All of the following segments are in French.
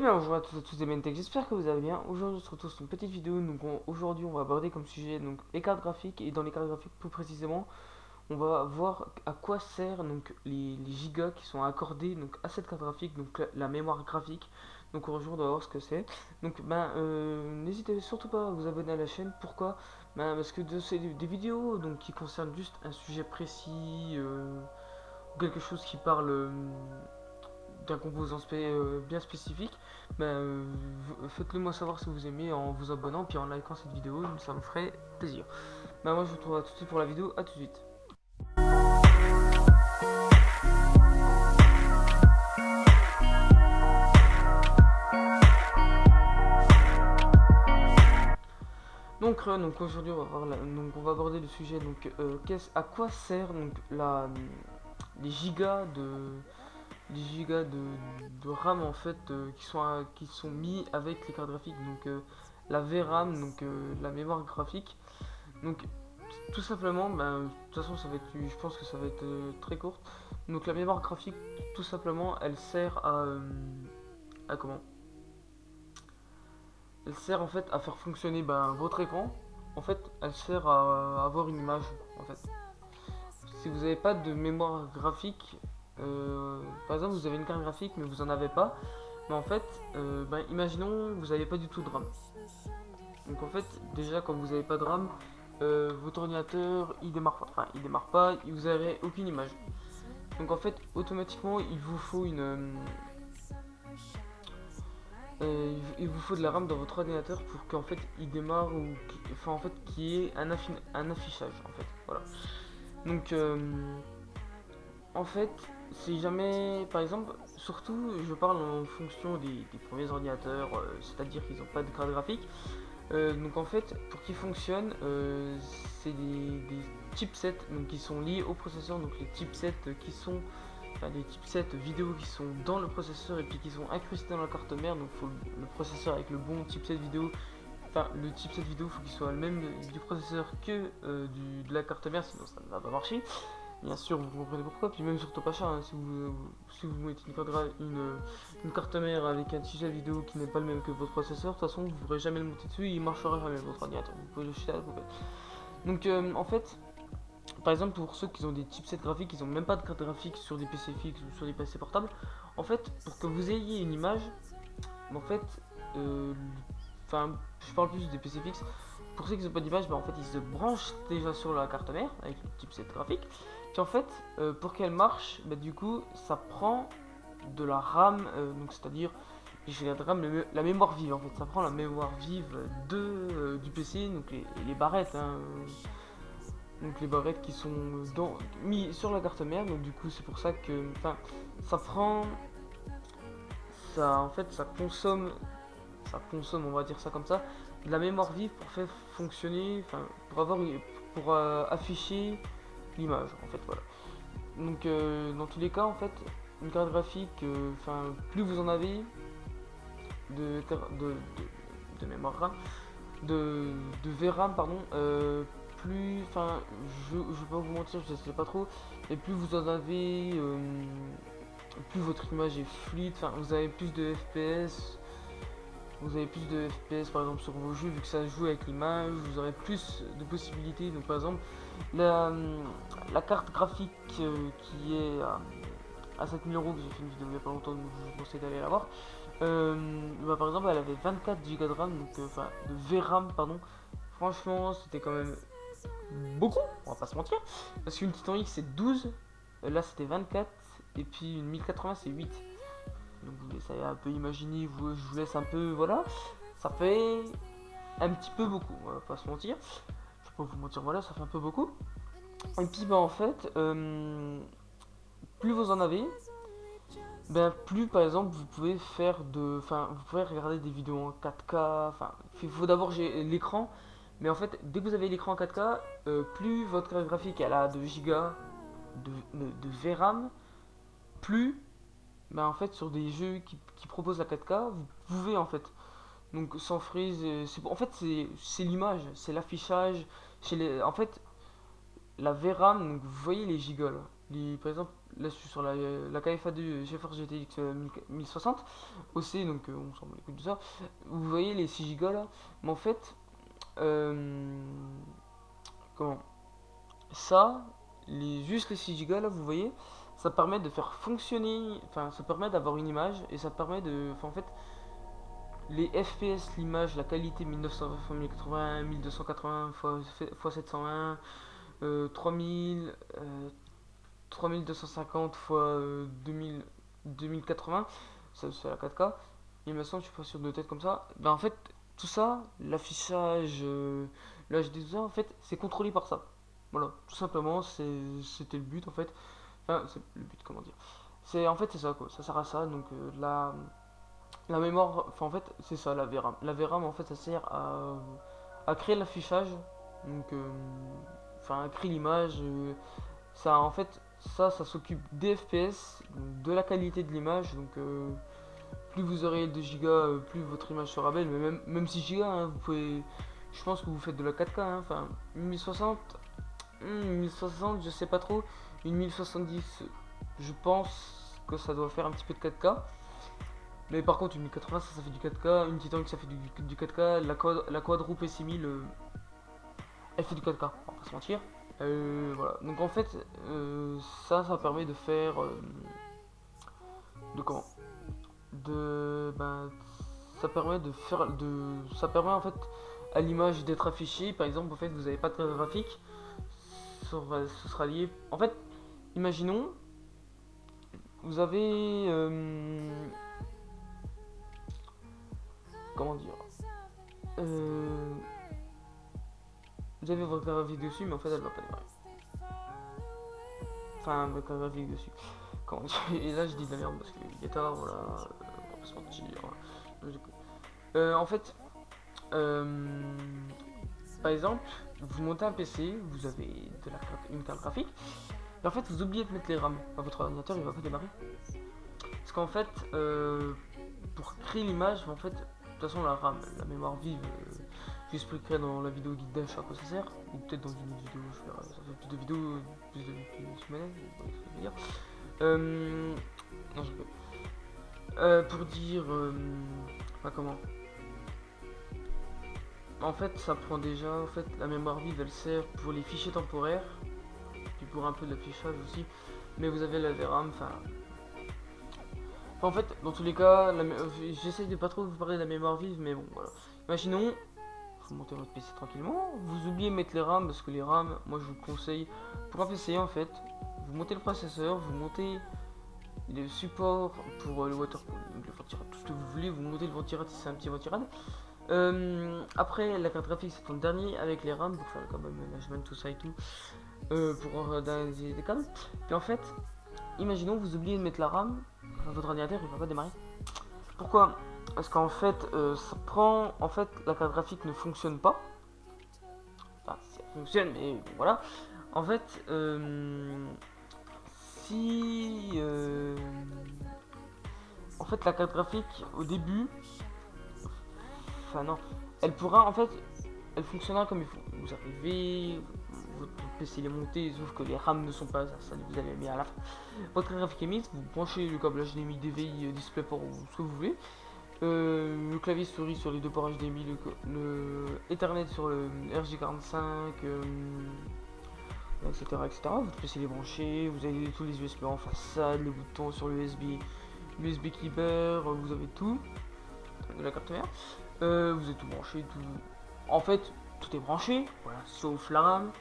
bien, bonjour à tous et à tous des Mentech, j'espère que vous allez bien. Aujourd'hui, on se retrouve sur une petite vidéo. Aujourd'hui, on va aborder comme sujet les cartes graphiques. Et dans les cartes graphiques, plus précisément, on va voir à quoi sert les gigas qui sont accordés à cette carte graphique, donc la mémoire graphique. Donc aujourd'hui, on va voir ce que c'est. N'hésitez surtout pas à vous abonner à la chaîne. Pourquoi? Parce que c'est des vidéos qui concernent juste un sujet précis, ou quelque chose qui parle. D'un composant bien spécifique, faites-le moi savoir si vous aimez en vous abonnant puis en likant cette vidéo, ça me ferait plaisir. Moi je vous retrouve tout de suite pour la vidéo, à tout de suite. Donc aujourd'hui on va aborder le sujet à quoi sert les gigas de RAM en fait qui sont mis avec les cartes graphiques, la VRAM, la mémoire graphique. Donc tout simplement, de toute façon je pense que ça va être très court. Donc la mémoire graphique, tout simplement, elle sert à comment? Elle sert en fait à faire fonctionner votre écran. En fait, elle sert à avoir une image en fait. Si vous n'avez pas de mémoire graphique, par exemple vous avez une carte graphique mais vous en avez pas, mais en fait, imaginons vous n'avez pas du tout de RAM. Donc en fait, déjà quand vous n'avez pas de RAM, votre ordinateur il démarre pas, vous n'avez aucune image. Donc en fait, automatiquement il vous faut il vous faut de la RAM dans votre ordinateur pour qu'en fait il démarre en fait qu'il y ait un affichage en fait. Voilà. Donc en fait, si jamais, par exemple, surtout je parle en fonction des premiers ordinateurs, c'est-à-dire qu'ils n'ont pas de carte graphique. Donc en fait, pour qu'ils fonctionnent, c'est des chipsets qui sont liés au processeur, donc les chipsets les chipsets vidéo qui sont dans le processeur et puis qui sont incrustés dans la carte mère. Donc faut le processeur avec le bon chipset vidéo. Le chipset vidéo faut qu'il soit le même du processeur que de la carte mère, sinon ça ne va pas marcher. Bien sûr, vous comprenez pourquoi. Puis même surtout pas cher, hein, si vous mettez une carte mère avec un chipset vidéo qui n'est pas le même que votre processeur, de toute façon vous ne pourrez jamais le monter dessus et il marchera jamais votre ordinateur. Vous pouvez le jeter à la poubelle. Donc en fait, par exemple pour ceux qui ont des chipsets graphiques, ils n'ont même pas de carte graphique sur des PC fixes ou sur des PC portables. En fait, pour que vous ayez une image, en fait, je parle plus des PC fixes. Pour ceux qui n'ont pas d'image, en fait, ils se branchent déjà sur la carte mère avec le chipset graphique. Puis en fait, pour qu'elle marche, du coup, ça prend de la RAM, donc c'est-à-dire la RAM, la mémoire vive en fait, ça prend la mémoire vive du PC, donc les barrettes, hein, donc les barrettes qui sont mis sur la carte mère, donc du coup c'est pour ça que, ça prend, ça en fait ça consomme, on va dire ça comme ça, de la mémoire vive pour faire fonctionner, pour afficher l'image en fait, voilà. Donc dans tous les cas en fait, une carte graphique, plus vous en avez de, de, de mémoire RAM, de VRAM pardon, plus, je vais pas vous mentir, je sais pas trop, et plus vous en avez, plus votre image est fluide, vous avez plus de FPS. Vous avez plus de FPS par exemple sur vos jeux, vu que ça joue avec l'image, vous aurez plus de possibilités. Donc par exemple, la carte graphique qui est à 7000 euros, que j'ai fait une vidéo il y a pas longtemps, donc je vous conseille d'aller la voir. Par exemple, elle avait 24 Go de RAM, de VRAM, pardon. Franchement, c'était quand même beaucoup, on va pas se mentir. Parce qu'une Titan X c'est 12, là c'était 24, et puis une 1080 c'est 8. Donc vous laissez un peu imaginer, je vous laisse un peu, voilà. Ça fait un petit peu beaucoup, on va pas se mentir. Je vais pas vous mentir, voilà, ça fait un peu beaucoup. Et puis en fait, plus vous en avez, plus par exemple vous pouvez vous pouvez regarder des vidéos en 4K. Il faut d'abord j'ai l'écran, mais en fait dès que vous avez l'écran en 4K, plus votre carte graphique elle a de gigas de VRAM, plus en fait sur des jeux qui proposent la 4K, vous pouvez en fait donc sans freeze, en fait c'est l'image, c'est l'affichage, en fait la VRAM, donc vous voyez les gigas là. par exemple, là je suis sur la KFA2 GeForce GTX 1060 OC, donc on s'en bat les couilles de ça. Vous voyez les 6 Go là, mais en fait, euh, comment ça, juste les 6 Go là, vous voyez, ça permet de faire fonctionner, enfin ça permet d'avoir une image et ça permet de, enfin, en fait, les FPS, l'image, la qualité 1920 x 1080, 1280 x 720, 3000, 3250 x 2080, ça c'est la 4K. Et maintenant, je suis pas sûr de tête comme ça. Ben en fait, tout ça, l'affichage, l'HD, tout ça, en fait, c'est contrôlé par ça. Voilà, tout simplement, c'était le but en fait. Enfin, c'est le but, comment dire. C'est en fait, c'est ça quoi, ça sert à ça. Donc, la mémoire, enfin en fait, c'est ça la VRAM. La VRAM en fait, ça sert à créer l'affichage. Donc, enfin, à créer l'image. Ça en fait, ça s'occupe des FPS, de la qualité de l'image. Donc, plus vous aurez de gigas, plus votre image sera belle. Mais même 6 Go, hein, vous pouvez. Je pense que vous faites de la 4K. Hein, enfin, 1060, 1060, je sais pas trop. Une 1070, je pense que ça doit faire un petit peu de 4K. Mais par contre, une 1080, ça fait du 4K. Une Titan ça fait du 4K. La Quadro P6000, elle fait du 4K, on va pas se mentir. Voilà. Donc en fait, ça permet de faire. De comment ben, ça permet de faire. Ça permet en fait à l'image d'être affichée. Par exemple, en fait, vous n'avez pas de carte graphique. Ce sera lié. En fait, imaginons, vous avez. Comment dire Vous avez votre carte graphique dessus, mais en fait, elle va pas démarrer. Enfin, votre carte graphique dessus. Et là, je dis de la merde parce que les guitares, voilà, on va pas se mentir. En fait, par exemple, vous montez un PC, vous avez une carte graphique, et en fait, vous oubliez de mettre les RAM. Enfin, votre ordinateur, il va pas démarrer. Parce qu'en fait, pour créer l'image, en fait, de toute façon, la RAM, la mémoire vive, j'expliquerai dans la vidéo guide d'achat à quoi ça sert, ou peut-être dans une autre vidéo, je verrai, ça fait plus de vidéos, plus de semaines, je veux dire. Non, je peux. Pour dire. Enfin, comment En fait, ça prend déjà. En fait, la mémoire vive elle sert pour les fichiers temporaires, puis pour un peu de l'affichage aussi. Mais vous avez la VRAM, enfin. En fait, dans tous les cas, j'essaye de pas trop vous parler de la mémoire vive, mais bon, voilà. Imaginons, vous montez votre PC tranquillement, vous oubliez de mettre les RAM, parce que les RAM, moi je vous conseille, pour un PC en fait, vous montez le processeur, vous montez le support pour le water, le ventirad, tout ce que vous voulez, vous montez le ventirad si c'est un petit ventirad. Après, la carte graphique c'est en dernier avec les RAM pour faire le câble management, tout ça et tout, pour des câbles. Puis en fait, imaginons vous oubliez de mettre la RAM, votre ordinateur il va pas démarrer. Pourquoi? Parce qu'en fait, ça prend. En fait, la carte graphique ne fonctionne pas. Enfin, ça fonctionne, mais voilà. En fait, si. En fait, la carte graphique, au début. Enfin, non. Elle pourra, en fait. Elle fonctionnera comme il faut. Vous arrivez. Votre PC il est monté, sauf que les RAM ne sont pas. Ça vous avez mis à la fin. Votre carte graphique est mise. Vous branchez le câble HDMI, DVI, DisplayPort ou ce que vous voulez. Le clavier souris sur les deux ports HDMI, le Ethernet sur le RJ45, etc., etc. Votre PC est branché, vous avez tous les USB en façade, le bouton sur l'USB Keeper, vous avez tout de la carte mère. Vous avez tout branché, tout. En fait, tout est branché, voilà, sauf la RAM.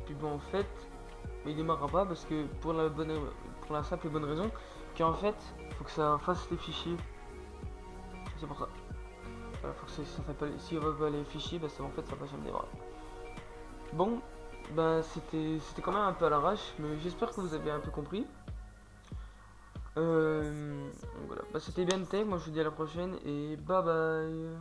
Puis bon, en fait, il démarrera pas parce que pour la simple et bonne raison qu'en fait, faut que ça fasse les fichiers. C'est pour ça. Voilà, faut que ça s'appelle. Si on va pas les fichiers, bah ça en fait ça va jamais démarrer. Bon, bah c'était quand même un peu à l'arrache, mais j'espère que vous avez un peu compris. Voilà, bah c'était bien de moi je vous dis à la prochaine et bye bye.